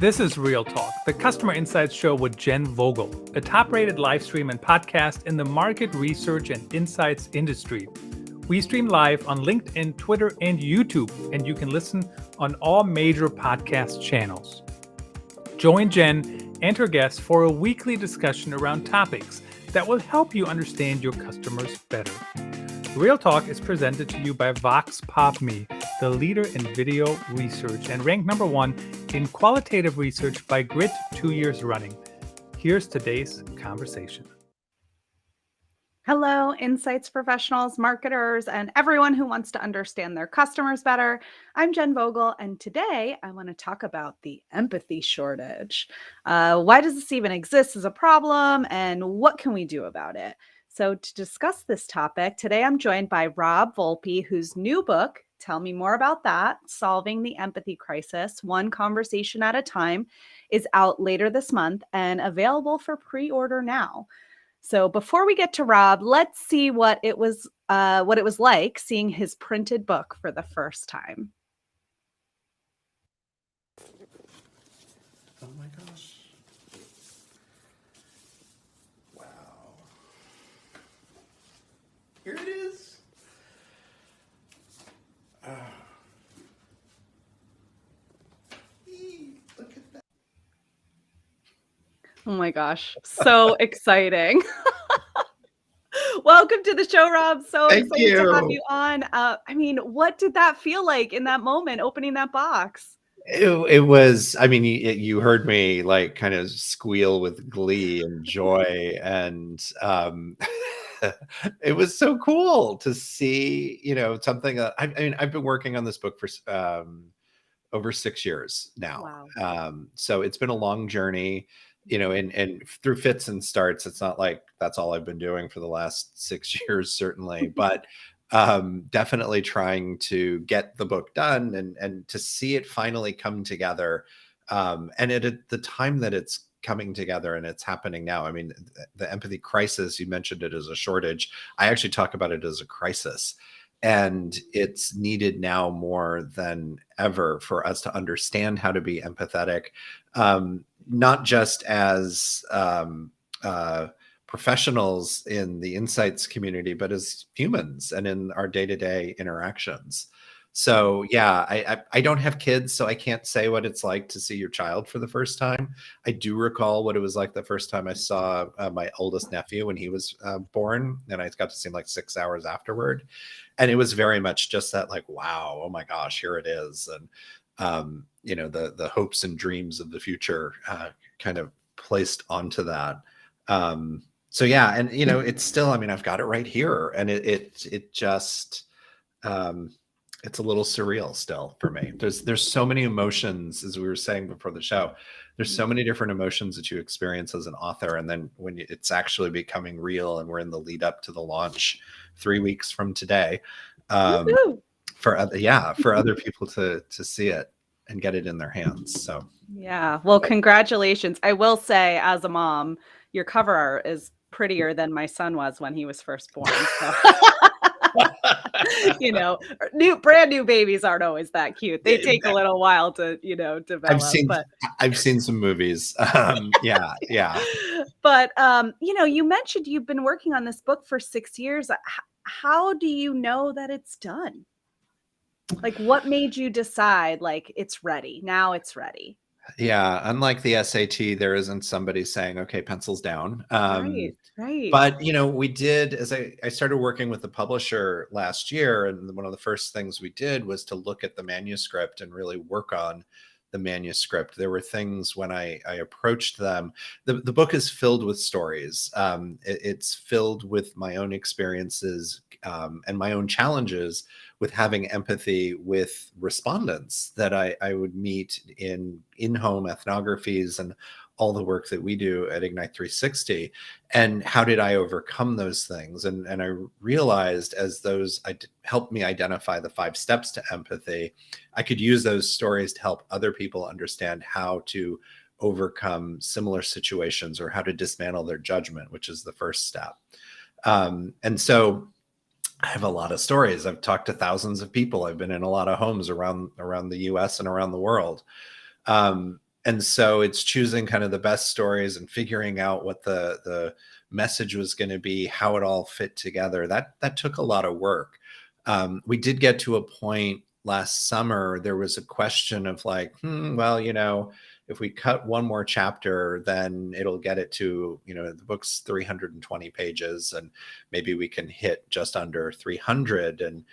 This is Real Talk, the Customer Insights Show with Jenn Vogel, a top-rated live stream and podcast in the market research and insights industry. We stream live on LinkedIn, Twitter, and YouTube, and you can listen on all major podcast channels. Join Jenn and her guests for a weekly discussion around topics that will help you understand your customers better. Real Talk is presented to you by Vox Pop Me, the leader in video research and ranked number 1 in qualitative research by Grit 2 years running. Here's today's conversation. Hello, insights professionals, marketers, and everyone who wants to understand their customers better. I'm Jenn Vogel, and today I want to talk about the empathy shortage. Why does this even exist as a problem, and what can we do about it? So to discuss this topic, today I'm joined by Rob Volpe, whose new book, tell me more about that, Solving the Empathy Crisis, One Conversation at a Time, is out later this month and available for pre-order now. So before we get to Rob, let's see what it was like seeing his printed book for the first time. Oh my gosh. Wow. Here it is. Look at that. Oh my gosh, so exciting. Welcome to the show, Rob. So Thank excited to have you. you on. What did that feel like in that moment, opening that box? It was, you heard me like kind of squeal with glee and joy. And it was so cool to see, something that, I've been working on this book for over 6 years now. Wow. So it's been a long journey, and through fits and starts. It's not like that's all I've been doing for the last 6 years, certainly, but definitely trying to get the book done and to see it finally come together. And at the time that it's coming together and it's happening now, the empathy crisis, you mentioned it as a shortage. I actually talk about it as a crisis. And it's needed now more than ever for us to understand how to be empathetic, not just as professionals in the insights community, but as humans and in our day-to-day interactions. So yeah, I don't have kids, so I can't say what it's like to see your child for the first time. I do recall what it was like the first time I saw my oldest nephew when he was born, and I got to see him like 6 hours afterward. And it was very much just that, like, wow, oh my gosh, here it is. And, the hopes and dreams of the future kind of placed onto that. So yeah, and, it's still, I've got it right here. And it just, it's a little surreal still for me. There's so many emotions, as we were saying before the show. There's so many different emotions that you experience as an author, and then when it's actually becoming real, and we're in the lead up to the launch 3 weeks from today, for other people to see it and get it in their hands. So yeah, well, congratulations. I will say, as a mom, your cover art is prettier than my son was when he was first born. So. Brand new babies aren't always that cute. They take a little while to, develop. I've seen some movies. Yeah. But, you mentioned you've been working on this book for 6 years. How do you know that it's done? Like, what made you decide, like, it's ready? Now it's ready. Yeah. Unlike the SAT, there isn't somebody saying, okay, pencils down. Right. But, we did, as I started working with the publisher last year, and one of the first things we did was to look at the manuscript and really work on the manuscript. There were things when I approached them. The book is filled with stories. It's filled with my own experiences and my own challenges with having empathy with respondents that I would meet in-home ethnographies and all the work that we do at Ignite 360. And how did I overcome those things? And I realized as those helped me identify the 5 steps to empathy, I could use those stories to help other people understand how to overcome similar situations or how to dismantle their judgment, which is the first step. And so I have a lot of stories. I've talked to thousands of people. I've been in a lot of homes around the US and around the world. And so it's choosing kind of the best stories and figuring out what the message was going to be, how it all fit together. That took a lot of work. We did get to a point last summer, there was a question of like, well, if we cut one more chapter, then it'll get it to, the book's 320 pages and maybe we can hit just under 300. And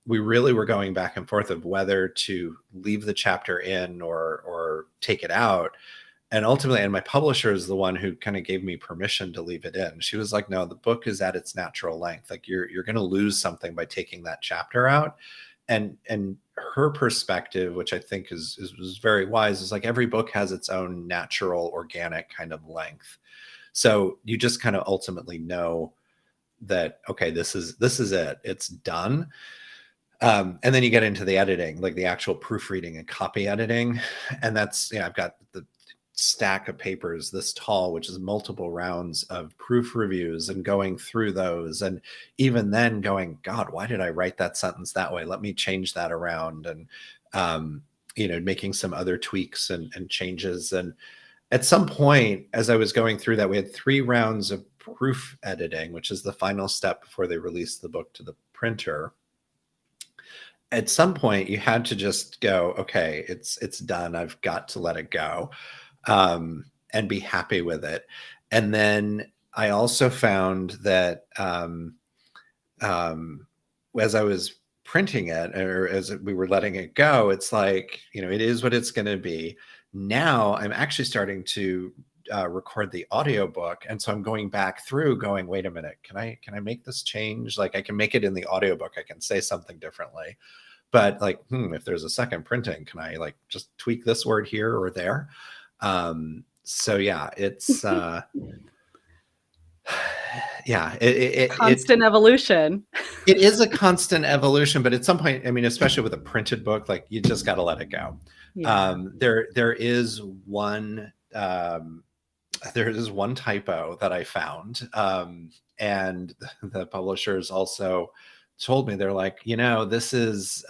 we really were going back and forth of whether to leave the chapter in or take it out. And ultimately, and my publisher is the one who kind of gave me permission to leave it in. She was like, no, the book is at its natural length. Like you're going to lose something by taking that chapter out. And her perspective, which I think was very wise, is like every book has its own natural, organic kind of length. So you just kind of ultimately know that, okay, this is it, it's done. And then you get into the editing, like the actual proofreading and copy editing. And that's, I've got the stack of papers this tall, which is multiple rounds of proof reviews and going through those. And even then going, God, why did I write that sentence that way? Let me change that around. And, making some other tweaks and changes. And at some point, as I was going through that, we had 3 rounds of proof editing, which is the final step before they release the book to the printer. At some point, you had to just go, okay, it's done. I've got to let it go. And be happy with it. And then I also found that as I was printing it, or as we were letting it go, it's like, it is what it's going to be. Now I'm actually starting to record the audiobook. And so I'm going back through going, wait a minute, can I make this change? Like I can make it in the audiobook. I can say something differently. But like, if there's a second printing, can I like just tweak this word here or there? So yeah, it's constant evolution. It is a constant evolution, but at some point, especially with a printed book, like you just got to let it go. Yeah. There is one typo that I found, and the publishers also told me, they're like, this is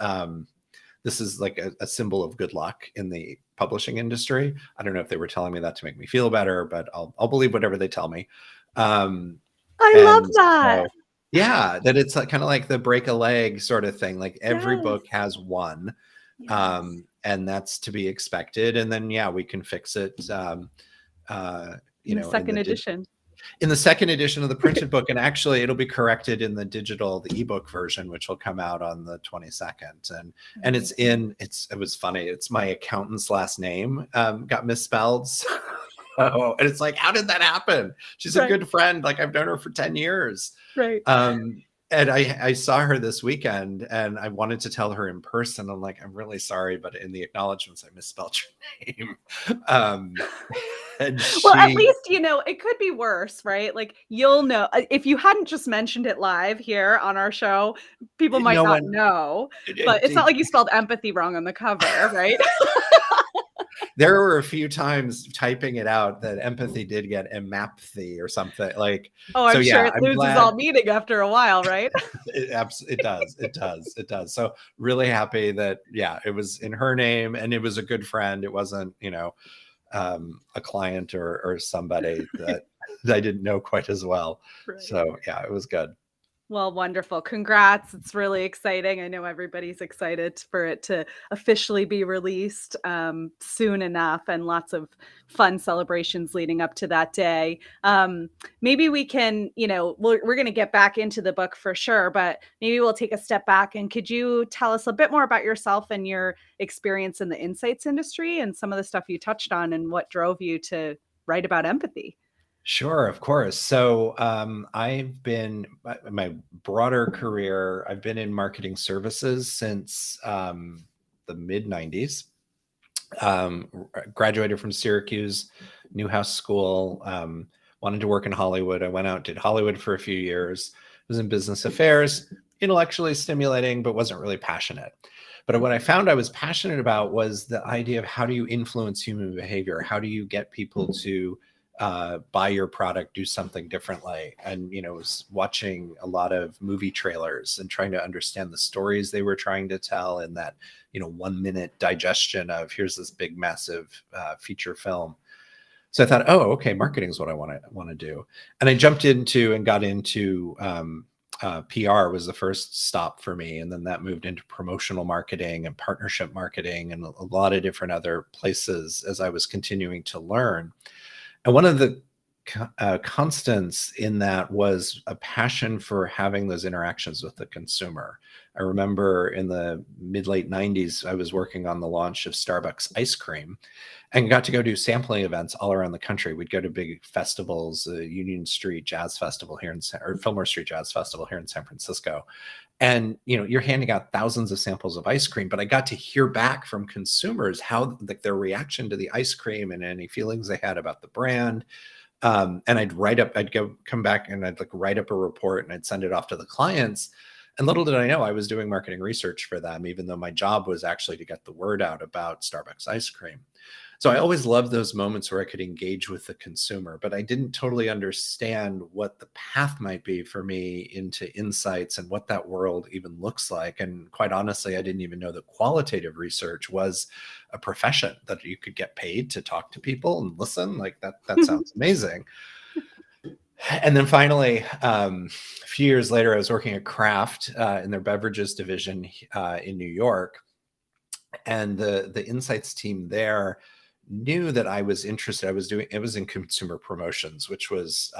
like a symbol of good luck in the publishing industry. I don't know if they were telling me that to make me feel better, but I'll believe whatever they tell me. I love that. So, yeah, that it's kind of like the break a leg sort of thing. Like every book has one, and that's to be expected. And then, we can fix it. In the second edition. In the second edition of the printed book, and actually it'll be corrected in the ebook version, which will come out on the 22nd. And it was funny. It's my accountant's last name got misspelled. And it's like, how did that happen? She's a good friend. Like I've known her for 10 years. Right. And I saw her this weekend and I wanted to tell her in person. I'm like, I'm really sorry, but in the acknowledgements, I misspelled your name. Well, at least, it could be worse, right? Like you'll know if you hadn't just mentioned it live here on our show, people might not know, but it's not like you spelled empathy wrong on the cover, right? There were a few times typing it out that empathy did get empathy or something like. Oh, I'm sure it loses all meaning after a while, right? It does. So really happy that, it was in her name and it was a good friend. It wasn't, a client or somebody that I didn't know quite as well. Right. So it was good. Well, wonderful. Congrats. It's really exciting. I know everybody's excited for it to officially be released soon enough, and lots of fun celebrations leading up to that day. Maybe we can, we're going to get back into the book for sure, but maybe we'll take a step back. And could you tell us a bit more about yourself and your experience in the insights industry and some of the stuff you touched on and what drove you to write about empathy? Sure, of course. So I've been, my broader career, I've been in marketing services since the mid 90s. Graduated from Syracuse, Newhouse School, wanted to work in Hollywood. I went out, did Hollywood for a few years, was in business affairs, intellectually stimulating, but wasn't really passionate. But what I found I was passionate about was the idea of how do you influence human behavior? How do you get people to buy your product, do something differently. And, was watching a lot of movie trailers and trying to understand the stories they were trying to tell in that, 1 minute digestion of here's this big, massive feature film. So I thought, oh, okay, marketing is what I want to do. And I jumped into and got into PR was the first stop for me. And then that moved into promotional marketing and partnership marketing and a lot of different other places as I was continuing to learn. And one of the constants in that was a passion for having those interactions with the consumer. I remember in the mid-late 90s, I was working on the launch of Starbucks ice cream and got to go do sampling events all around the country. We'd go to big festivals, Union Street Jazz Festival here or Fillmore Street Jazz Festival here in San Francisco. And, you're handing out thousands of samples of ice cream, but I got to hear back from consumers how their reaction to the ice cream and any feelings they had about the brand. And I'd come back and I'd write up a report and I'd send it off to the clients. And little did I know I was doing marketing research for them, even though my job was actually to get the word out about Starbucks ice cream. So I always loved those moments where I could engage with the consumer, but I didn't totally understand what the path might be for me into insights and what that world even looks like. And quite honestly, I didn't even know that qualitative research was a profession, that you could get paid to talk to people and listen. That sounds amazing. And then finally, a few years later, I was working at Kraft in their beverages division in New York. And the insights team there knew that I was interested. It was in consumer promotions, which was,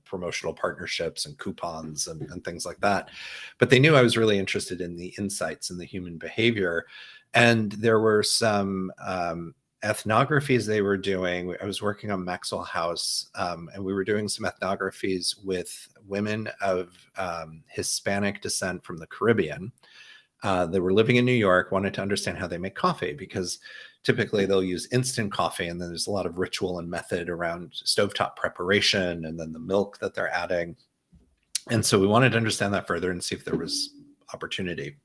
promotional partnerships and coupons and things like that. But they knew I was really interested in the insights and the human behavior. And there were some ethnographies they were doing. I was working on Maxwell House, and we were doing some ethnographies with women of Hispanic descent from the Caribbean. They were living in New York, wanted to understand how they make coffee, because typically they'll use instant coffee, and then there's a lot of ritual and method around stovetop preparation and then the milk that they're adding. And so we wanted to understand that further and see if there was opportunity.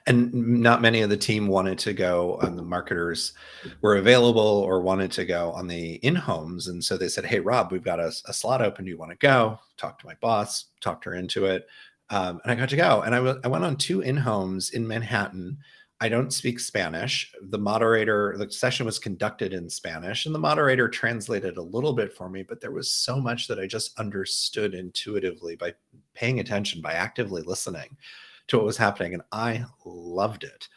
And not many of the team wanted to go, and the marketers were available or wanted to go on the in-homes. And so they said, hey, Rob, we've got a slot open. Do you want to go? Talk to my boss, talked her into it. And I got to go. And I went on 2 in-homes in Manhattan. I don't speak Spanish. The session was conducted in Spanish, and the moderator translated a little bit for me, but there was so much that I just understood intuitively by paying attention, by actively listening to what was happening. And I loved it.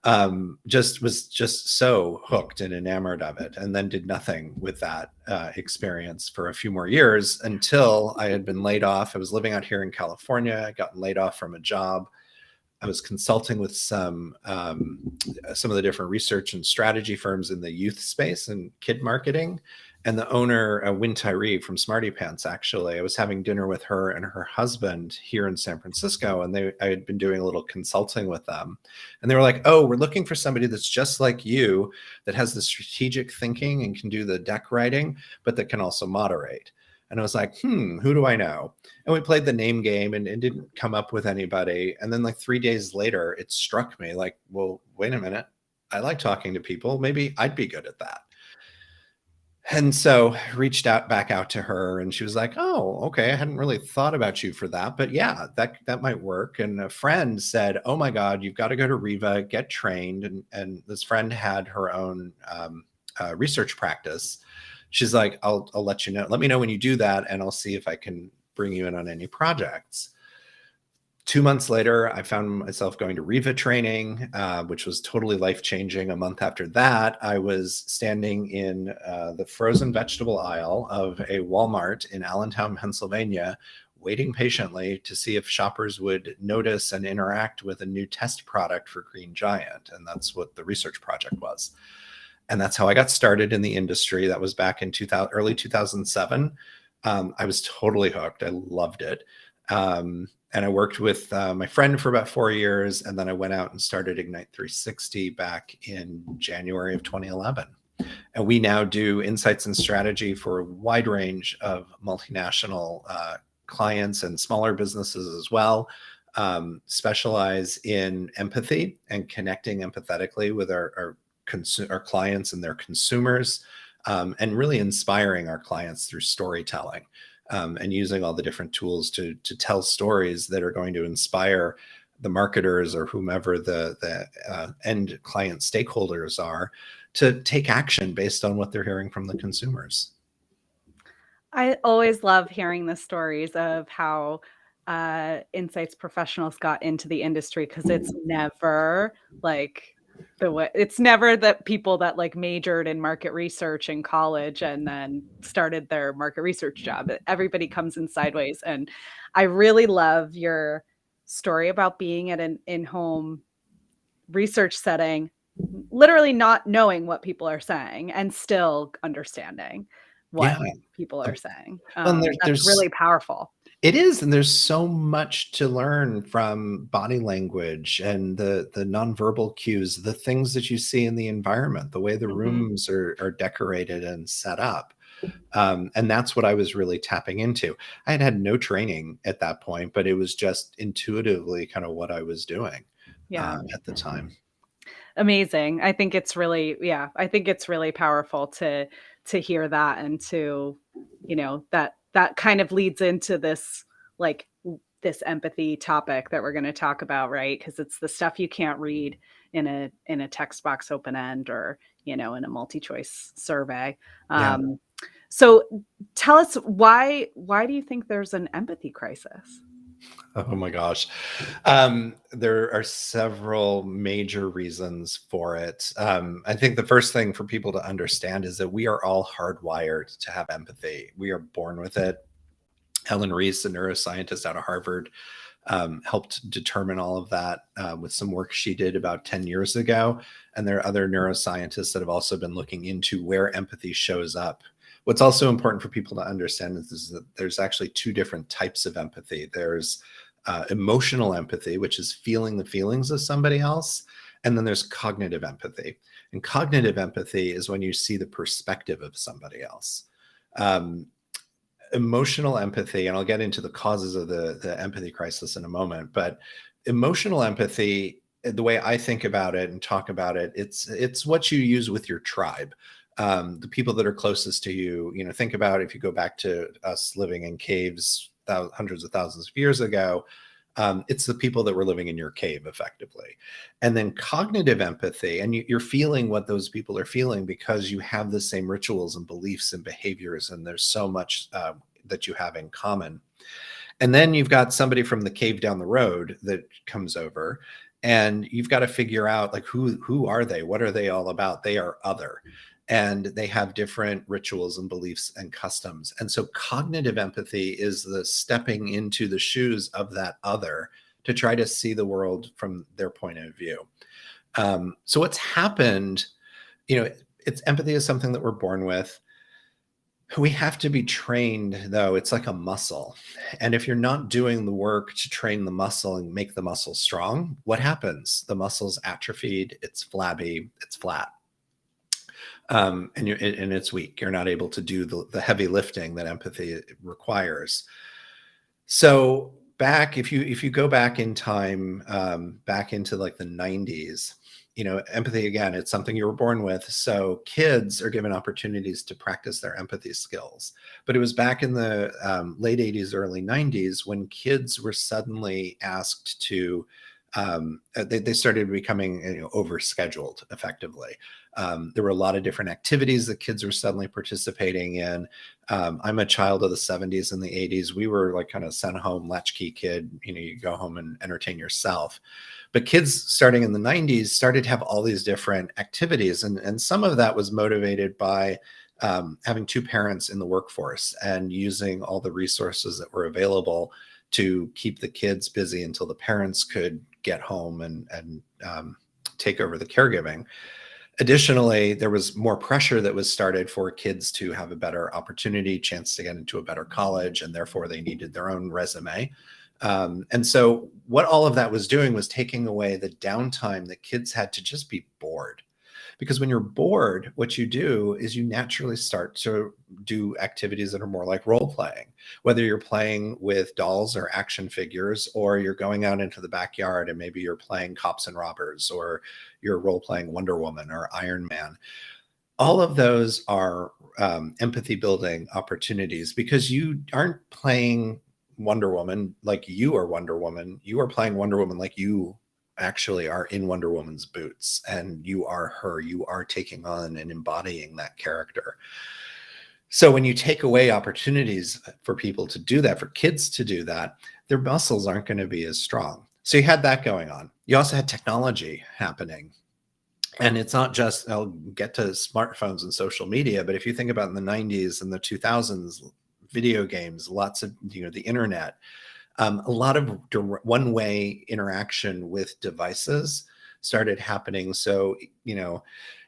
Was just so hooked and enamored of it, and then did nothing with that experience for a few more years until I had been laid off. I was living out here in California. I got laid off from a job. I was consulting with some of the different research and strategy firms in the youth space and kid marketing. And the owner, Wynn Tyree from Smarty Pants, actually, I was having dinner with her and her husband here in San Francisco, and I had been doing a little consulting with them. And they were like, oh, we're looking for somebody that's just like you, that has the strategic thinking and can do the deck writing, but that can also moderate. And I was like, who do I know? And we played the name game and didn't come up with anybody. And then 3 days later, it struck me like, well, wait a minute. I like talking to people. Maybe I'd be good at that. And so reached back out to her, and she was like, oh, okay. I hadn't really thought about you for that, but yeah, that might work. And a friend said, oh my God, you've got to go to Riva, get trained. And this friend had her own research practice. She's like, I'll let you know. Let me know when you do that, and I'll see if I can bring you in on any projects. 2 months later, I found myself going to Riva training, which was totally life-changing. A month after that, I was standing in the frozen vegetable aisle of a Walmart in Allentown, Pennsylvania, waiting patiently to see if shoppers would notice and interact with a new test product for Green Giant. And that's what the research project was. And that's how I got started in the industry. That was back in early 2007. I was totally hooked. I loved it. And I worked with my friend for about 4 years. And then I went out and started Ignite 360 back in January of 2011. And we now do insights and strategy for a wide range of multinational clients and smaller businesses as well. Specialize in empathy and connecting empathetically with our clients and their consumers. and really inspiring our clients through storytelling, and using all the different tools to tell stories that are going to inspire the marketers or whomever the end client stakeholders are to take action based on what they're hearing from the consumers. I always love hearing the stories of how insights professionals got into the industry, because it's never like it's never that people that like majored in market research in college and then started their market research job. Everybody comes in sideways. And I really love your story about being at an in-home research setting, literally not knowing what people are saying and still understanding what Yeah. people are saying. Well, and That's really powerful. it is, and there's so much to learn from body language and the nonverbal cues, the things that you see in the environment, the way the Mhm. rooms are decorated and set up. And that's what I was really tapping into. I had no training at that point, but it was just intuitively kind of what I was doing Yeah. at the time. Amazing. I think it's really, yeah, I think it's really powerful to hear that, and to, that kind of leads into this, like this empathy topic that we're going to talk about, right? Because it's the stuff you can't read in a text box open end, or, in a multi-choice survey. Yeah. So tell us, why do you think there's an empathy crisis? Oh my gosh. There are several major reasons for it. I think the first thing for people to understand is that we are all hardwired to have empathy. We are born with it. Helen Reese, a neuroscientist out of Harvard, helped determine all of that with some work she did about 10 years ago. And there are other neuroscientists that have also been looking into where empathy shows up. What's also important for people to understand is that there's actually two different types of empathy. There's emotional empathy, which is feeling the feelings of somebody else. And then there's cognitive empathy. And cognitive empathy is when you see the perspective of somebody else. Emotional empathy, and I'll get into the causes of the empathy crisis in a moment, but emotional empathy, the way I think about it and talk about it, it's what you use with your tribe. The people that are closest to you, think about if you go back to us living in caves hundreds of thousands of years ago, it's the people that were living in your cave effectively. And then cognitive empathy, and you're feeling what those people are feeling because you have the same rituals and beliefs and behaviors, and there's so much that you have in common. And then you've got somebody from the cave down the road that comes over, and you've got to figure out, like, who are they? What are they all about? They are other, and they have different rituals and beliefs and customs. And so cognitive empathy is the stepping into the shoes of that other to try to see the world from their point of view. So what's happened, it's empathy is something that we're born with. We have to be trained, though. It's like a muscle. And if you're not doing the work to train the muscle and make the muscle strong, what happens? The muscle's atrophied, it's flabby, it's flat. And it's weak. You're not able to do the heavy lifting that empathy requires. So if you go back in time, back into like the 90s, empathy, again, it's something you were born with. So kids are given opportunities to practice their empathy skills. But it was back in the late 80s, early 90s when kids were suddenly asked to, they started becoming overscheduled effectively. There were a lot of different activities that kids were suddenly participating in. I'm a child of the 70s and the 80s. We were like kind of sent home, latchkey kid, you go home and entertain yourself. But kids starting in the 90s started to have all these different activities. And some of that was motivated by having two parents in the workforce and using all the resources that were available to keep the kids busy until the parents could get home and take over the caregiving. Additionally, there was more pressure that was started for kids to have a better opportunity, chance to get into a better college, and therefore they needed their own resume. And so what all of that was doing was taking away the downtime that kids had to just be bored. Because when you're bored, what you do is you naturally start to do activities that are more like role playing, whether you're playing with dolls or action figures, or you're going out into the backyard and maybe you're playing cops and robbers, or you're role playing Wonder Woman or Iron Man. All of those are empathy building opportunities, because you aren't playing Wonder Woman like you are Wonder Woman. You are playing Wonder Woman like you actually are in Wonder Woman's boots, and you are her. You are taking on and embodying that character. So when you take away opportunities for people to do that, for kids to do that, their muscles aren't going to be as strong. So you had that going on. You also had technology happening. And it's not just, I'll get to smartphones and social media, but if you think about in the 90s and the 2000s, video games, lots of, the internet, a lot of one-way interaction with devices started happening. So,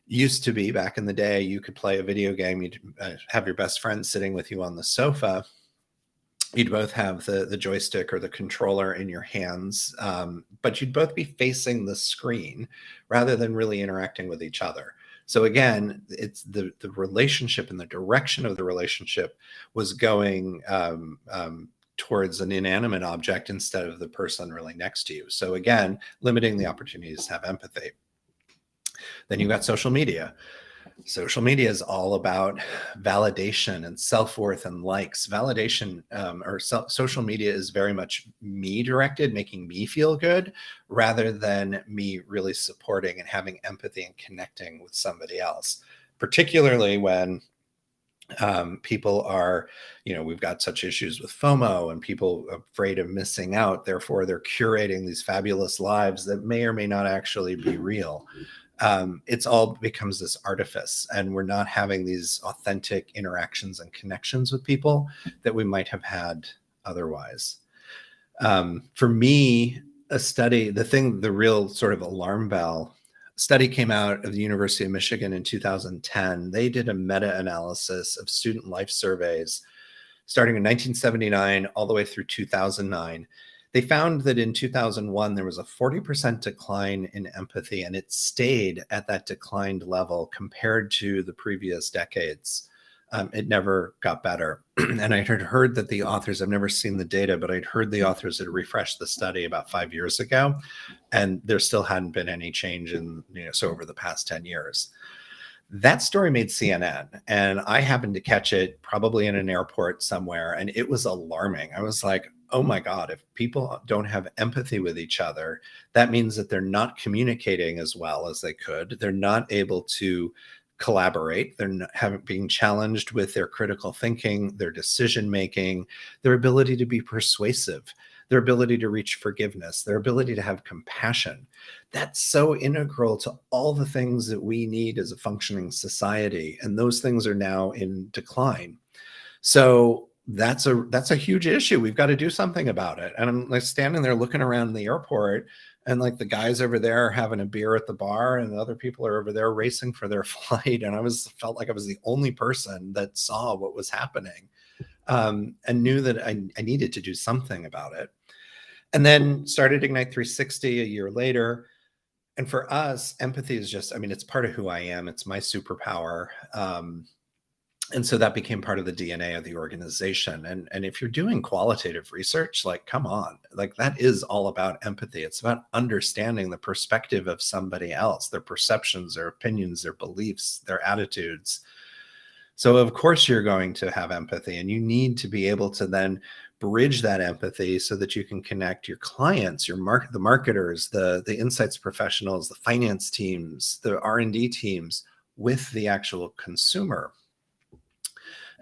used to be back in the day, you could play a video game, you'd have your best friend sitting with you on the sofa. You'd both have the joystick or the controller in your hands, but you'd both be facing the screen rather than really interacting with each other. So again, it's the relationship and the direction of the relationship was going towards an inanimate object instead of the person really next to you. So again, limiting the opportunities to have empathy. Then you've got social media. Social media is all about validation and self-worth and likes. Validation social media is very much me directed, making me feel good, rather than me really supporting and having empathy and connecting with somebody else, particularly when people are, we've got such issues with FOMO and people afraid of missing out. Therefore, they're curating these fabulous lives that may or may not actually be real. It's all becomes this artifice, and we're not having these authentic interactions and connections with people that we might have had otherwise. For me, the real sort of alarm bell study came out of the University of Michigan in 2010. They did a meta-analysis of student life surveys starting in 1979 all the way through 2009. They found that in 2001, there was a 40% decline in empathy, and it stayed at that declined level compared to the previous decades. It never got better. And I had heard that the authors, I've never seen the data, but I'd heard the authors had refreshed the study about 5 years ago, and there still hadn't been any change so over the past 10 years. That story made CNN, and I happened to catch it probably in an airport somewhere, and it was alarming. I was like, oh my God, if people don't have empathy with each other, that means that they're not communicating as well as they could. They're not able to collaborate. They're not being challenged with their critical thinking, their decision-making, their ability to be persuasive, their ability to reach forgiveness, their ability to have compassion. That's so integral to all the things that we need as a functioning society. And those things are now in decline. So that's a huge issue. We've got to do something about it. And I'm like standing there looking around the airport, and like the guys over there are having a beer at the bar, and the other people are over there racing for their flight. And felt like I was the only person that saw what was happening, and knew that I needed to do something about it. And then started Ignite 360 a year later. And for us, empathy is just, it's part of who I am. It's my superpower. And so that became part of the DNA of the organization. And if you're doing qualitative research, like, come on, like that is all about empathy. It's about understanding the perspective of somebody else, their perceptions, their opinions, their beliefs, their attitudes. So of course you're going to have empathy, and you need to be able to then bridge that empathy so that you can connect your clients, the marketers, the insights professionals, the finance teams, the R&D teams with the actual consumer.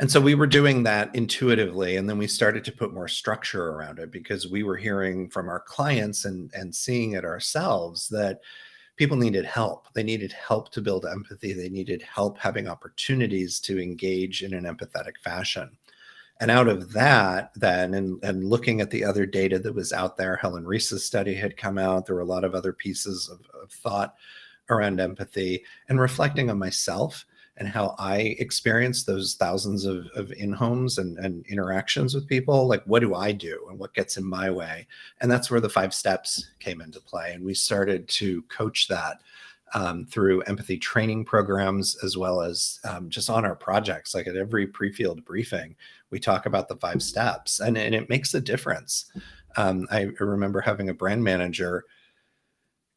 And so we were doing that intuitively, and then we started to put more structure around it, because we were hearing from our clients and seeing it ourselves that people needed help. They needed help to build empathy. They needed help having opportunities to engage in an empathetic fashion. And out of that, then, and looking at the other data that was out there, Helen Reese's study had come out. There were a lot of other pieces of thought around empathy, and reflecting on myself and how I experienced those thousands of in-homes and interactions with people. Like, what do I do and what gets in my way? And that's where the 5 steps came into play. And we started to coach that through empathy training programs, as well as just on our projects. Like at every pre-field briefing, we talk about the 5 steps, and it makes a difference. I remember having a brand manager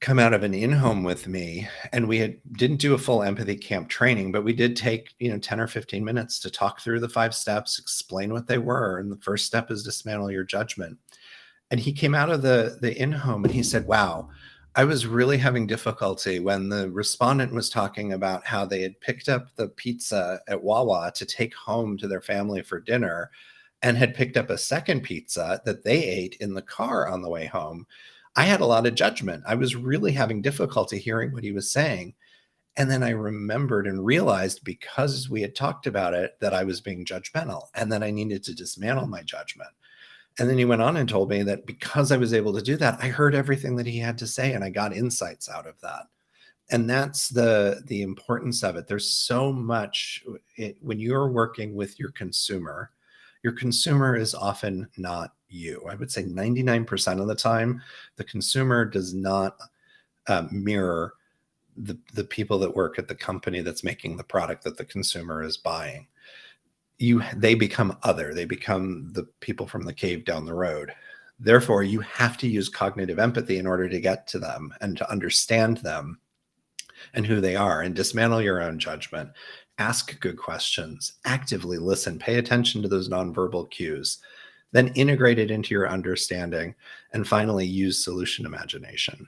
come out of an in-home with me, and we didn't do a full empathy camp training, but we did take 10 or 15 minutes to talk through the 5 steps, explain what they were. And the first step is dismantle your judgment. And he came out of the in-home and he said, wow, I was really having difficulty when the respondent was talking about how they had picked up the pizza at Wawa to take home to their family for dinner, and had picked up a second pizza that they ate in the car on the way home. I had a lot of judgment. I was really having difficulty hearing what he was saying. And then I remembered and realized, because we had talked about it, that I was being judgmental and that I needed to dismantle my judgment. And then he went on and told me that because I was able to do that, I heard everything that he had to say and I got insights out of that. And that's the importance of it. There's so much when you're working with your consumer is often not you. I would say 99% of the time, the consumer does not mirror the people that work at the company that's making the product that the consumer is buying. They become other. They become the people from the cave down the road. Therefore, you have to use cognitive empathy in order to get to them and to understand them and who they are, and dismantle your own judgment. Ask good questions, actively listen, pay attention to those nonverbal cues, then integrate it into your understanding, and finally use solution imagination.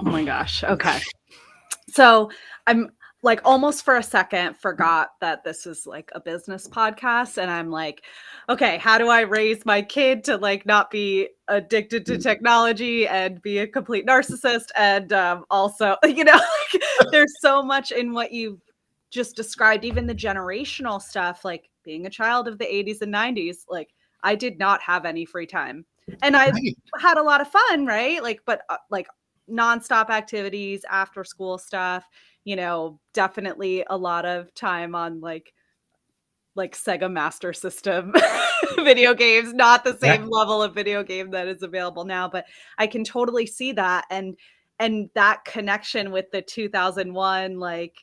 Oh my gosh. Okay. So I'm like almost for a second forgot that this is like a business podcast, and I'm like, okay, how do I raise my kid to like not be addicted to technology and be a complete narcissist? And also, like, there's so much in what you've just described, even the generational stuff, like being a child of the 80s and 90s. Like, I did not have any free time, and I had a lot of fun, right? Like, but like nonstop activities, after school stuff, definitely a lot of time on like Sega Master System video games, not the same level of video game that is available now, but I can totally see that. And that connection with the 2001, the like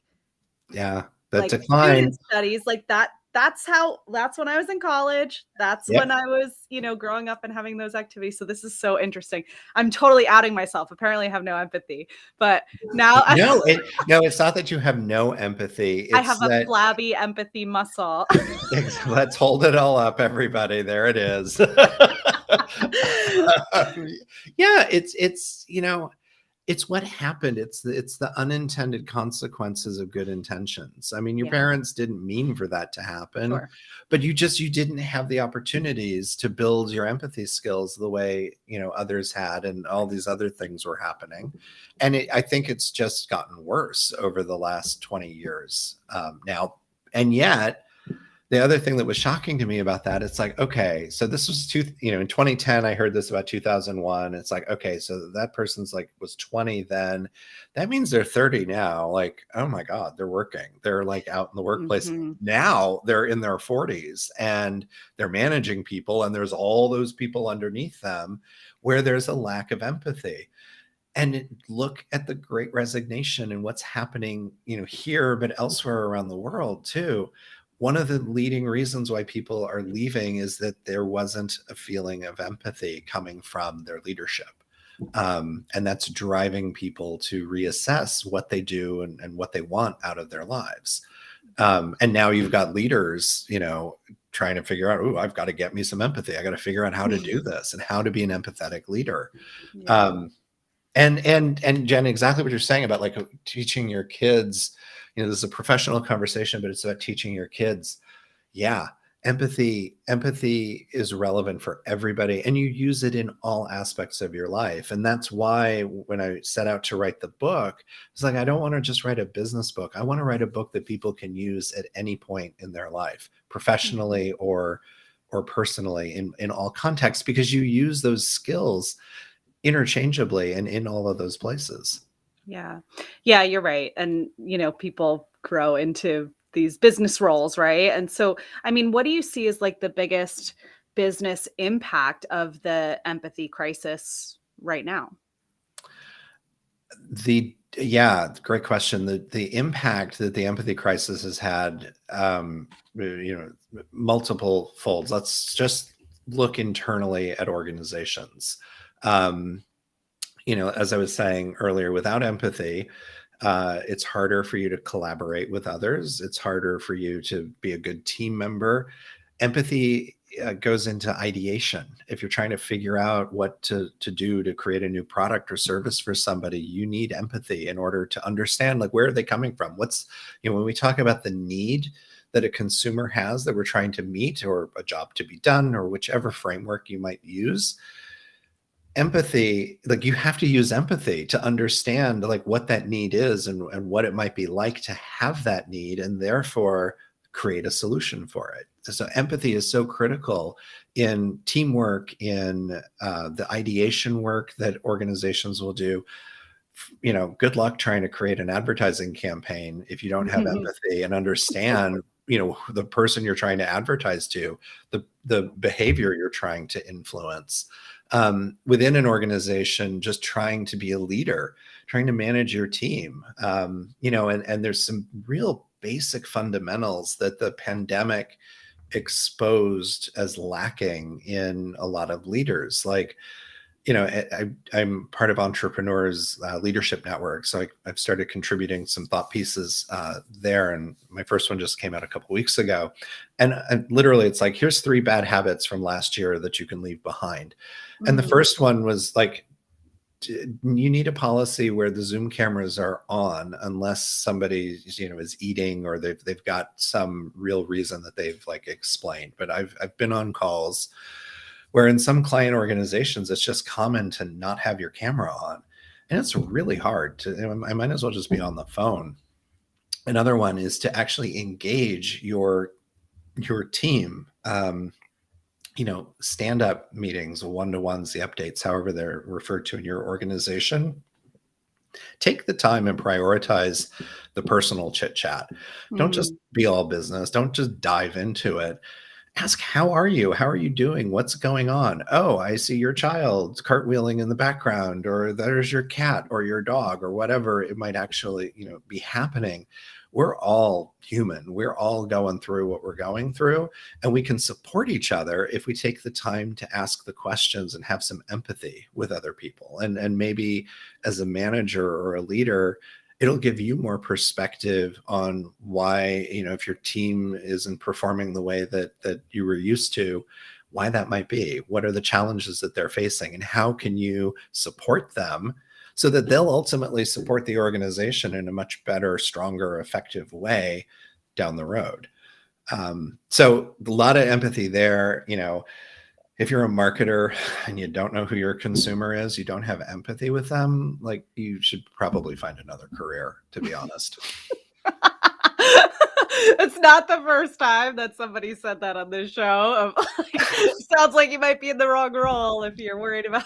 decline. Student studies, like that's when I was in college. That's when I was, growing up and having those activities. So this is so interesting. I'm totally outing myself. Apparently I have no empathy, but now no, it's not that you have no empathy. It's I have a flabby empathy muscle. Let's hold it all up, everybody. There it is. It's what happened. It's the unintended consequences of good intentions. I mean, your parents didn't mean for that to happen, but you didn't have the opportunities to build your empathy skills the way, others had, and all these other things were happening. And I think it's just gotten worse over the last 20 years now. And yet, the other thing that was shocking to me about that, it's like, okay, so this was in 2010, I heard this about 2001. It's like, okay, so that person's like was 20 then. That means they're 30 now. Like, oh my God, they're working. They're like out in the workplace. Now they're in their 40s and they're managing people, and there's all those people underneath them where there's a lack of empathy. And look at the Great Resignation and what's happening, here, but elsewhere around the world too. One of the leading reasons why people are leaving is that there wasn't a feeling of empathy coming from their leadership. And that's driving people to reassess what they do and what they want out of their lives. And now you've got leaders, trying to figure out, I've got to get me some empathy. I got to figure out how to do this and how to be an empathetic leader. And Jenn, exactly what you're saying about like teaching your kids, this is a professional conversation, but it's about teaching your kids. Yeah. Empathy is relevant for everybody, and you use it in all aspects of your life. And that's why when I set out to write the book, it's like, I don't want to just write a business book. I want to write a book that people can use at any point in their life, professionally or personally, in all contexts, because you use those skills interchangeably and in all of those places. Yeah, you're right. And, people grow into these business roles, right? And so, I mean, what do you see as like the biggest business impact of the empathy crisis right now? Great question. The impact that the empathy crisis has had, multiple folds. Let's just look internally at organizations. as I was saying earlier, without empathy, it's harder for you to collaborate with others. It's harder for you to be a good team member. Empathy goes into ideation. If you're trying to figure out what to do to create a new product or service for somebody, you need empathy in order to understand, like, where are they coming from? When we talk about the need that a consumer has that we're trying to meet, or a job to be done, or whichever framework you might use, empathy, like, you have to use empathy to understand, like, what that need is, and what it might be like to have that need, and therefore create a solution for it. So empathy is so critical in teamwork, in the ideation work that organizations will do. Good luck trying to create an advertising campaign if you don't have empathy and understand, the person you're trying to advertise to, the behavior you're trying to influence. Within an organization, just trying to be a leader, trying to manage your team, and there's some real basic fundamentals that the pandemic exposed as lacking in a lot of leaders. Like, I'm part of Entrepreneurs Leadership Network, so I've started contributing some thought pieces there, and my first one just came out a couple weeks ago. And literally, it's like, here's 3 bad habits from last year that you can leave behind. And the first one was like, you need a policy where the Zoom cameras are on unless somebody is eating, or they've got some real reason that they've, like, explained. But I've been on calls where in some client organizations, it's just common to not have your camera on. And it's really hard I might as well just be on the phone. Another one is to actually engage your team. Stand-up meetings, one-to-ones, the updates, however they're referred to in your organization. Take the time and prioritize the personal chit chat. Don't just be all business. Don't just dive into it. Ask, how are you? How are you doing? What's going on? Oh, I see your child cartwheeling in the background, or there's your cat or your dog, or whatever it might actually, be happening. We're all human. We're all going through what we're going through, and we can support each other if we take the time to ask the questions and have some empathy with other people. And maybe as a manager or a leader, it'll give you more perspective on why, if your team isn't performing the way that you were used to, why that might be. What are the challenges that they're facing, and how can you support them so that they'll ultimately support the organization in a much better, stronger, effective way down the road. So a lot of empathy there. If you're a marketer and you don't know who your consumer is, you don't have empathy with them, like, you should probably find another career, to be honest. It's not the first time that somebody said that on this show. Sounds like you might be in the wrong role if you're worried about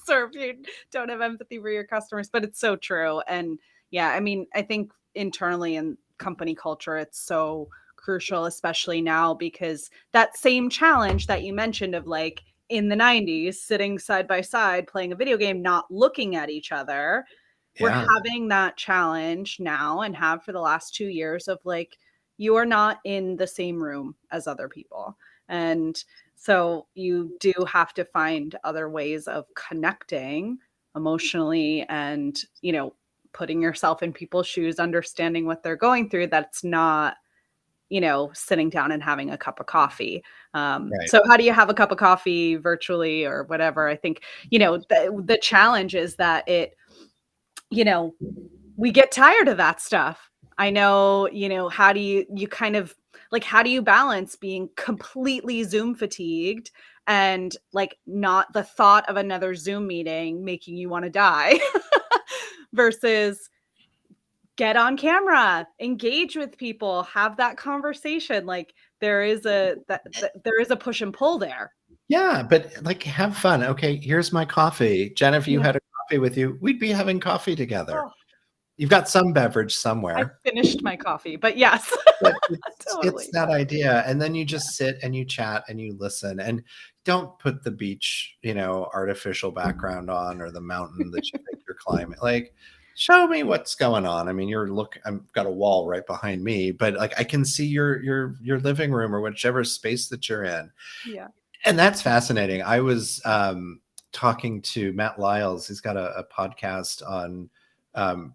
this, or if you don't have empathy for your customers. But it's so true. And yeah, I mean, I think internally in company culture, it's so crucial, especially now, because that same challenge that you mentioned of, like, in the 90s, sitting side by side, playing a video game, not looking at each other. We're having that challenge now, and have for the last 2 years, of, like, you are not in the same room as other people. And so you do have to find other ways of connecting emotionally, and, putting yourself in people's shoes, understanding what they're going through. That's not, sitting down and having a cup of coffee. Right. So how do you have a cup of coffee virtually or whatever? I think, the challenge is that we get tired of that stuff. I know, how do you kind of, like, how do you balance being completely Zoom fatigued and, like, not the thought of another Zoom meeting making you want to die versus get on camera, engage with people, have that conversation. Like, there is a push and pull there. Yeah, but, like, have fun. Okay, here's my coffee. Jen, if you Yeah. had a coffee with you, we'd be having coffee together. Oh, You've got some beverage I somewhere. finished my coffee, but yes, But it's totally. that idea, and then you just sit and you chat and you listen, and don't put the beach, artificial background on, or the mountain that you think you're climbing. Like, show me what's going on. I mean, I've got a wall right behind me, but, like, I can see your living room or whichever space that you're in. Yeah. And that's fascinating. I was talking to Matt Lyles. He's got a podcast on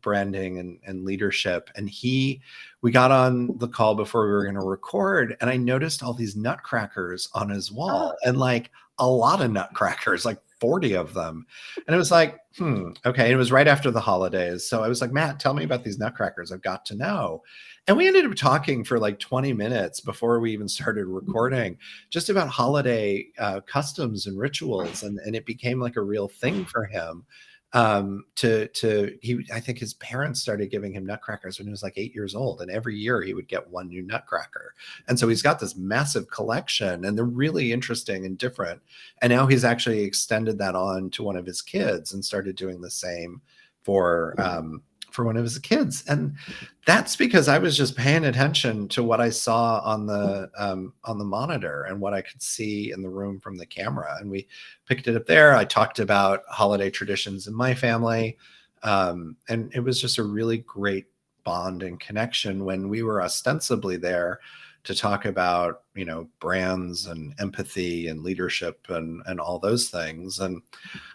branding and leadership. And we got on the call before we were going to record, and I noticed all these nutcrackers on his wall, and like a lot of nutcrackers, like 40 of them. And it was like, okay. And it was right after the holidays. So I was like, Matt, tell me about these nutcrackers. I've got to know. And we ended up talking for like 20 minutes before we even started recording, just about holiday customs and rituals. And it became like a real thing for him. I think his parents started giving him nutcrackers when he was like 8 years old, and every year he would get one new nutcracker. And so he's got this massive collection, and they're really interesting and different. And now he's actually extended that on to one of his kids and started doing the same for one of his kids. And that's because I was just paying attention to what I saw on the monitor and what I could see in the room from the camera. And we picked it up there. I talked about holiday traditions in my family. And it was just a really great bond and connection when we were ostensibly there to talk about, brands and empathy and leadership and all those things. And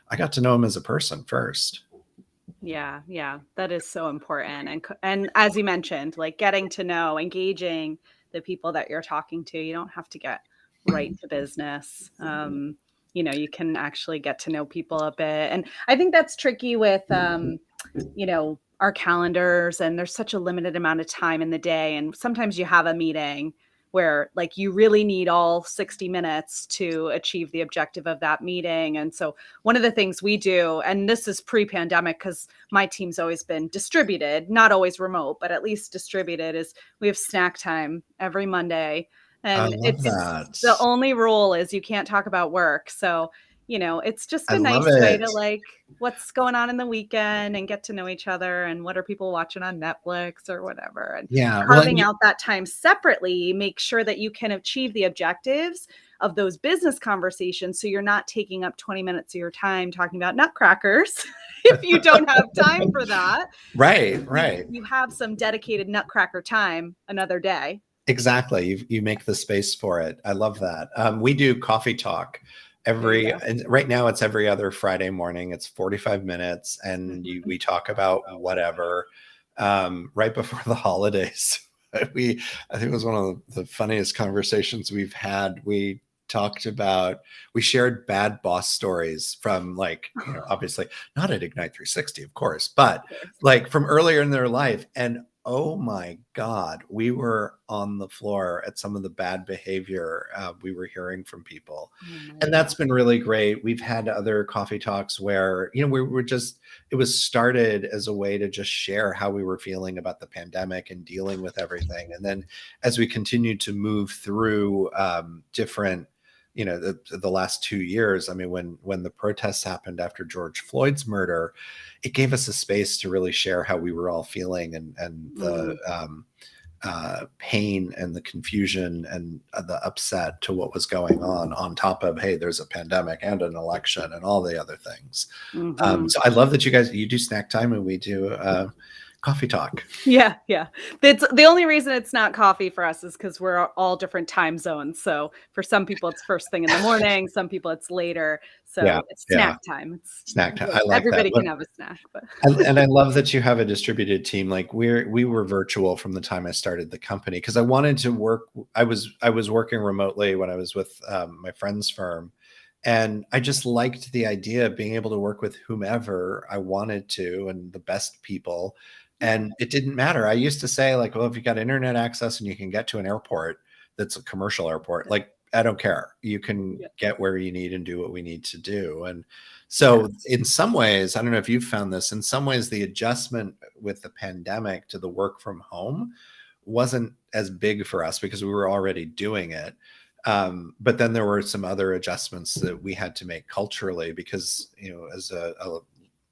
I got to know him as a person first. Yeah, that is so important. And as you mentioned, like getting to know, engaging the people that you're talking to, you don't have to get right to business. You can actually get to know people a bit. And I think that's tricky with, our calendars, and there's such a limited amount of time in the day. And sometimes you have a meeting where like you really need all 60 minutes to achieve the objective of that meeting. And so one of the things we do, and this is pre-pandemic because my team's always been distributed, not always remote, but at least distributed, is we have snack time every Monday. And I love that. The only rule is you can't talk about work. So it's just a nice way to like what's going on in the weekend and get to know each other, and what are people watching on Netflix or whatever. And carving out that time separately, make sure that you can achieve the objectives of those business conversations. So you're not taking up 20 minutes of your time talking about nutcrackers if you don't have time for that. Right. You have some dedicated nutcracker time another day. Exactly. You make the space for it. I love that. We do coffee talk. And right now it's every other Friday morning. It's 45 minutes, and we talk about whatever right before the holidays. I think it was one of the funniest conversations we've had. We shared bad boss stories from obviously not at Ignite 360, of course, but like from earlier in their life. And oh my God, we were on the floor at some of the bad behavior we were hearing from people. And that's been really great. We've had other coffee talks where, we were it was started as a way to just share how we were feeling about the pandemic and dealing with everything. And then as we continued to move through different, the last 2 years, I mean, when the protests happened after George Floyd's murder, it gave us a space to really share how we were all feeling and the pain and the confusion and the upset to what was going on top of, hey, there's a pandemic and an election and all the other things. So I love that you do snack time and we do coffee talk. Yeah. It's the only reason it's not coffee for us is because we're all different time zones. So for some people it's first thing in the morning, some people it's later. So it's snack time. It's snack time. I like everybody that. Can have a snack. But and I love that you have a distributed team. Like we were virtual from the time I started the company because I wanted to work. I was working remotely when I was with my friend's firm. And I just liked the idea of being able to work with whomever I wanted to and the best people. And it didn't matter. I used to say like, well, if you got internet access and you can get to an airport that's a commercial airport, like I don't care. You can get where you need and do what we need to do. And so in some ways, I don't know if you've found this, in some ways, the adjustment with the pandemic to the work from home wasn't as big for us because we were already doing it. But then there were some other adjustments that we had to make culturally because, as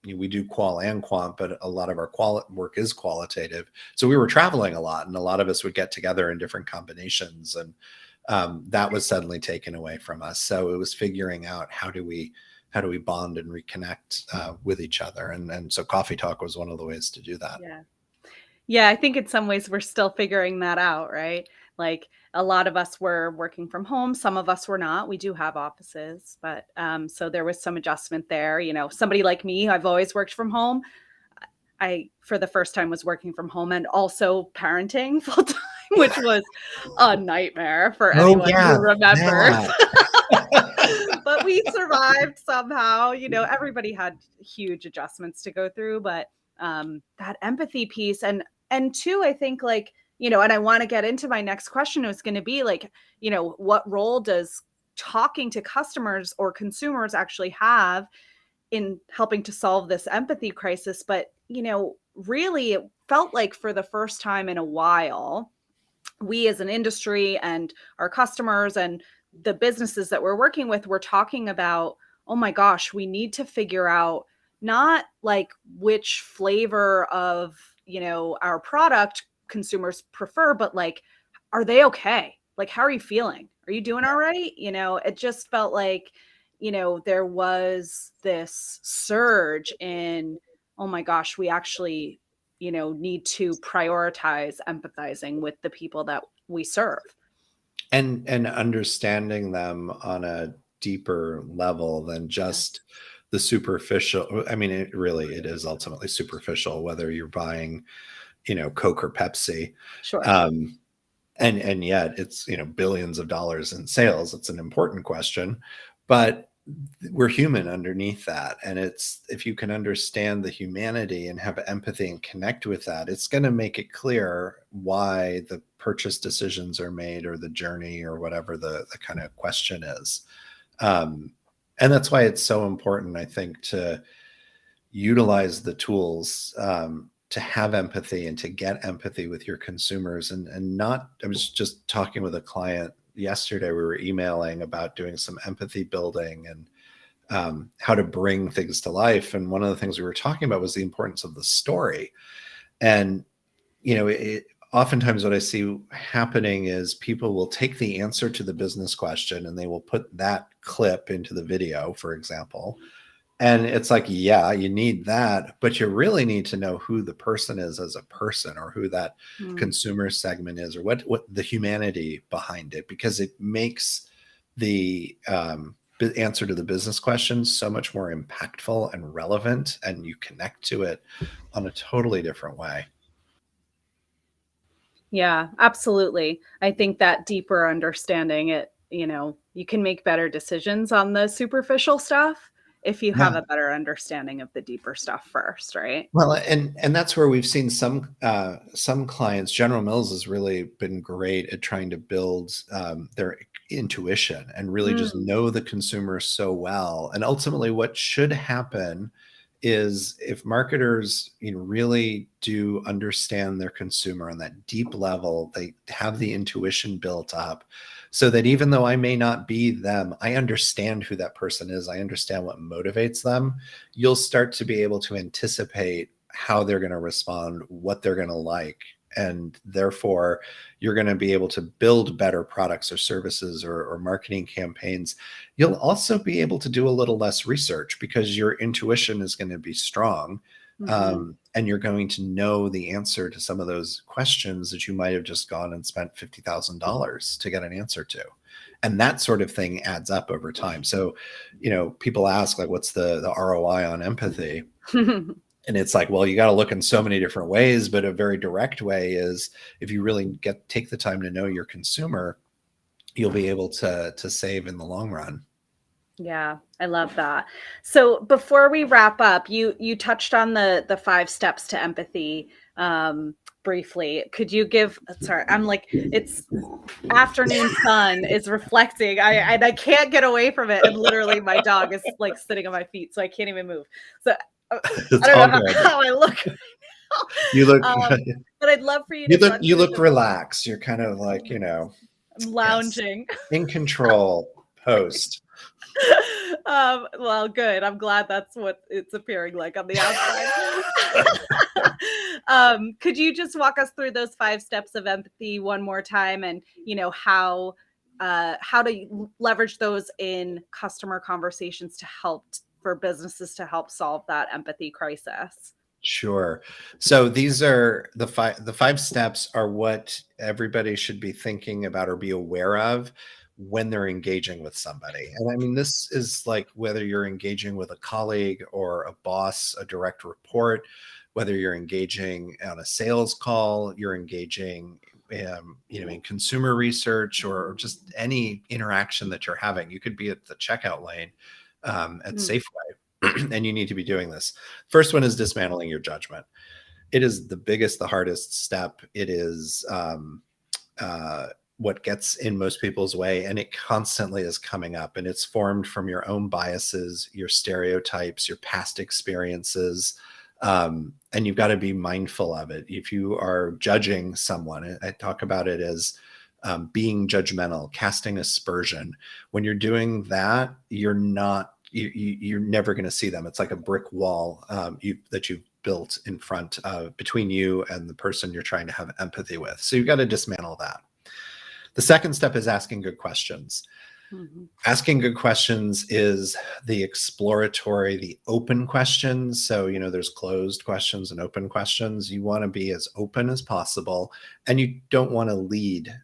we do qual and quant, but a lot of our work is qualitative. So we were traveling a lot and a lot of us would get together in different combinations. And that was suddenly taken away from us. So it was figuring out how do we bond and reconnect with each other. And so coffee talk was one of the ways to do that. Yeah. I think in some ways we're still figuring that out, right? Like a lot of us were working from home. Some of us were not. We do have offices, but so there was some adjustment there. You know, somebody like me, I've always worked from home. I, for the first time, was working from home and also parenting full time, which was a nightmare for Oh anyone yeah, who remembers. that. But we survived somehow. You know, everybody had huge adjustments to go through, but that empathy piece, and two, I think, like, you know, and I want to get into my next question, was going to be like, you know, what role does talking to customers or consumers actually have in helping to solve this empathy crisis? But, you know, really it felt like for the first time in a while, we as an industry and our customers and the businesses that we're working with, we're talking about, oh my gosh, we need to figure out not like which flavor of, you know, our product consumers prefer, but like, are they okay? Like, how are you feeling? Are you doing all right? You know, it just felt like, you know, there was this surge in, oh my gosh, we actually, you know, need to prioritize empathizing with the people that we serve. And understanding them on a deeper level than just the superficial. I mean, it is ultimately superficial, whether you're buying, you know, Coke or Pepsi. Sure. And yet it's, you know, billions of dollars in sales. It's an important question, but we're human underneath that. And it's, if you can understand the humanity and have empathy and connect with that, it's going to make it clear why the purchase decisions are made, or the journey, or whatever the kind of question is. And that's why it's so important, I think, to utilize the tools, to have empathy and to get empathy with your consumers, and not, I was just talking with a client yesterday. We were emailing about doing some empathy building and how to bring things to life. And one of the things we were talking about was the importance of the story. And, you know, oftentimes what I see happening is people will take the answer to the business question and they will put that clip into the video, for example. And it's like, yeah, you need that, but you really need to know who the person is as a person, or who that consumer segment is, or what the humanity behind it, because it makes the answer to the business question so much more impactful and relevant, and you connect to it on a totally different way. Yeah, absolutely. I think that deeper understanding, it, you know, you can make better decisions on the superficial stuff if you have Yeah. a better understanding of the deeper stuff first, right? Well, and that's where we've seen some clients. General Mills has really been great at trying to build their intuition and really just know the consumer so well. And ultimately, what should happen is, if marketers, you know, really do understand their consumer on that deep level, they have the intuition built up, so that even though I may not be them, I understand who that person is. I understand what motivates them. You'll start to be able to anticipate how they're going to respond, what they're going to like. And therefore, you're going to be able to build better products or services, or marketing campaigns. You'll also be able to do a little less research, because your intuition is going to be strong. And you're going to know the answer to some of those questions that you might have just gone and spent $50,000 to get an answer to. And that sort of thing adds up over time. So, you know, people ask, like, what's the ROI on empathy? And it's like, well, you got to look in so many different ways, but a very direct way is, if you really take the time to know your consumer, you'll be able to save in the long run. Yeah, I love that. So before we wrap up, you touched on the 5 steps to empathy briefly. Could you give, sorry, I'm like, it's afternoon sun is reflecting. I can't get away from it. And literally my dog is like sitting on my feet, so I can't even move. So I don't know how I look. You look, but I'd love for you to you look relaxed. You're kind of like, you know, I'm lounging. Yes, in control post. Well, good. I'm glad that's what it's appearing like on the outside. Could you just walk us through those 5 steps of empathy one more time, and, you know, how to leverage those in customer conversations to help for businesses to help solve that empathy crisis? Sure. So these are the five steps are what everybody should be thinking about or be aware of when they're engaging with somebody. And I mean, this is like whether you're engaging with a colleague or a boss, a direct report, whether you're engaging on a sales call, you're engaging in consumer research or just any interaction that you're having. You could be at the checkout lane at Safeway and you need to be doing this. First one is dismantling your judgment. It is the biggest, the hardest step. It is what gets in most people's way, and it constantly is coming up, and it's formed from your own biases, your stereotypes, your past experiences, and you've got to be mindful of it. If you are judging someone, I talk about it as being judgmental, casting aspersion. When you're doing that, you're never going to see them. It's like a brick wall that you've built in front of between you and the person you're trying to have empathy with. So you've got to dismantle that. The second step is asking good questions. Mm-hmm. Asking good questions is the exploratory, the open questions. So, there's closed questions and open questions. You want to be as open as possible, and you don't want to lead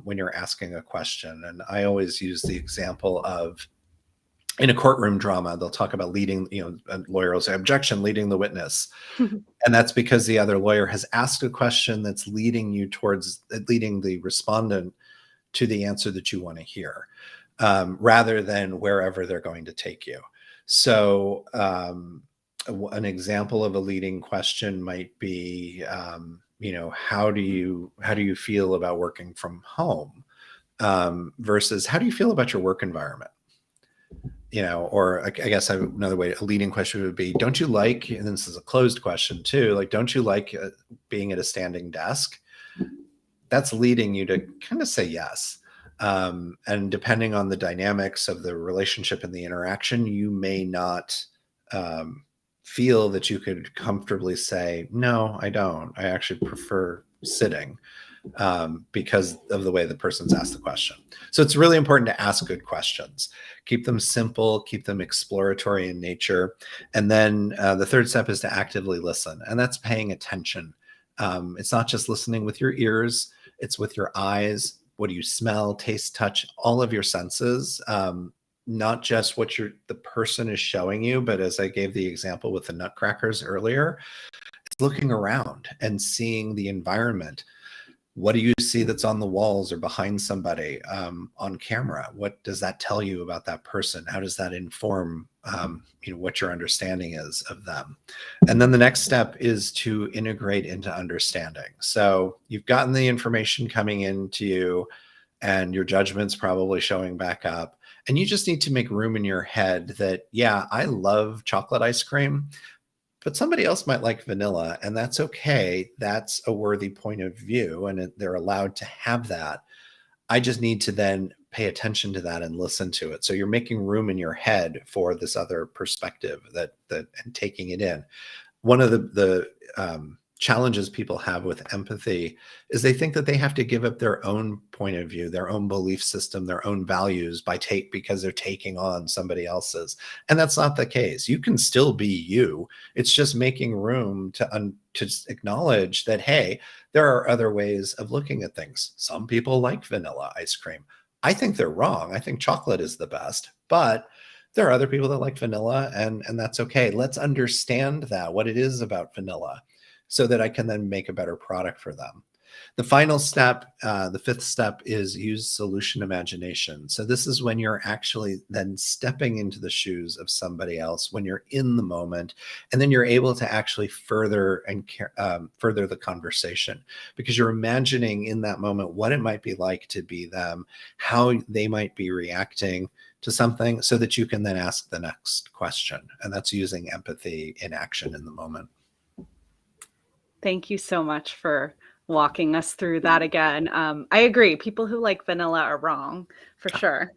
when you're asking a question. And I always use the example of, in a courtroom drama, they'll talk about leading, a lawyer will say, objection, leading the witness. And that's because the other lawyer has asked a question that's leading the respondent to the answer that you want to hear, rather than wherever they're going to take you. So an example of a leading question might be, how do you feel about working from home, versus how do you feel about your work environment? Or I guess another way, a leading question would be, don't you like, and this is a closed question too, like, don't you like being at a standing desk? That's leading you to kind of say yes. And depending on the dynamics of the relationship and the interaction, you may not feel that you could comfortably say, no, I don't. I actually prefer sitting. Because of the way the person's asked the question. So it's really important to ask good questions. Keep them simple, keep them exploratory in nature. And then the third step is to actively listen, and that's paying attention. It's not just listening with your ears, it's with your eyes. What do you smell, taste, touch, all of your senses, not just what the person is showing you, but as I gave the example with the nutcrackers earlier, it's looking around and seeing the environment. What do you see that's on the walls or behind somebody on camera? What does that tell you about that person? How does that inform what your understanding is of them? And then the next step is to integrate into understanding. So you've gotten the information coming into you, and your judgment's probably showing back up. And you just need to make room in your head that, yeah, I love chocolate ice cream, but somebody else might like vanilla, and that's okay. That's a worthy point of view, and they're allowed to have that. I just need to then pay attention to that and listen to it. So you're making room in your head for this other perspective and taking it in. One of the challenges people have with empathy is they think that they have to give up their own point of view, their own belief system, their own values because they're taking on somebody else's. And that's not the case. You can still be you. It's just making room to acknowledge that, hey, there are other ways of looking at things. Some people like vanilla ice cream. I think they're wrong. I think chocolate is the best, but there are other people that like vanilla, and that's okay. Let's understand what it is about vanilla, so that I can then make a better product for them. The final step, the fifth step, is use solution imagination. So this is when you're actually then stepping into the shoes of somebody else, when you're in the moment, and then you're able to actually further the conversation, because you're imagining in that moment what it might be like to be them, how they might be reacting to something, so that you can then ask the next question. And that's using empathy in action in the moment. Thank you so much for walking us through that again. I agree. People who like vanilla are wrong, for sure.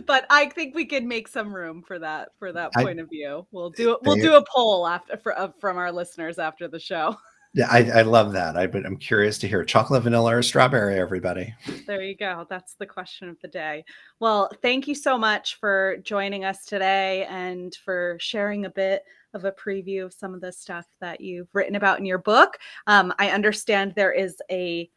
But I think we could make some room for that point of view. We'll do a poll from our listeners after the show. Yeah, I love that. I'm curious to hear chocolate, vanilla, or strawberry, everybody. There you go. That's the question of the day. Well, thank you so much for joining us today and for sharing a bit of a preview of some of the stuff that you've written about in your book. I understand there is a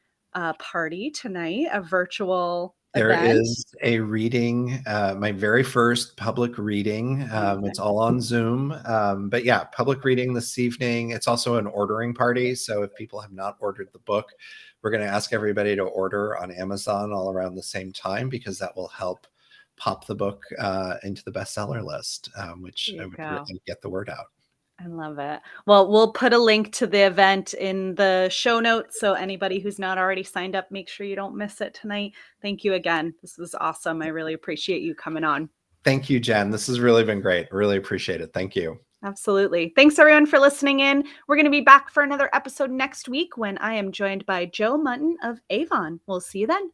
party tonight, a virtual There event. is a reading, my very first public reading. It's all on Zoom. But yeah, public reading this evening. It's also an ordering party. So if people have not ordered the book, we're going to ask everybody to order on Amazon all around the same time, because that will help pop the book into the bestseller list, which There you would go. really get the word out. I love it. Well, we'll put a link to the event in the show notes. So anybody who's not already signed up, make sure you don't miss it tonight. Thank you again. This was awesome. I really appreciate you coming on. Thank you, Jen. This has really been great. Really appreciate it. Thank you. Absolutely. Thanks everyone for listening in. We're going to be back for another episode next week when I am joined by Joe Mutton of Avon. We'll see you then.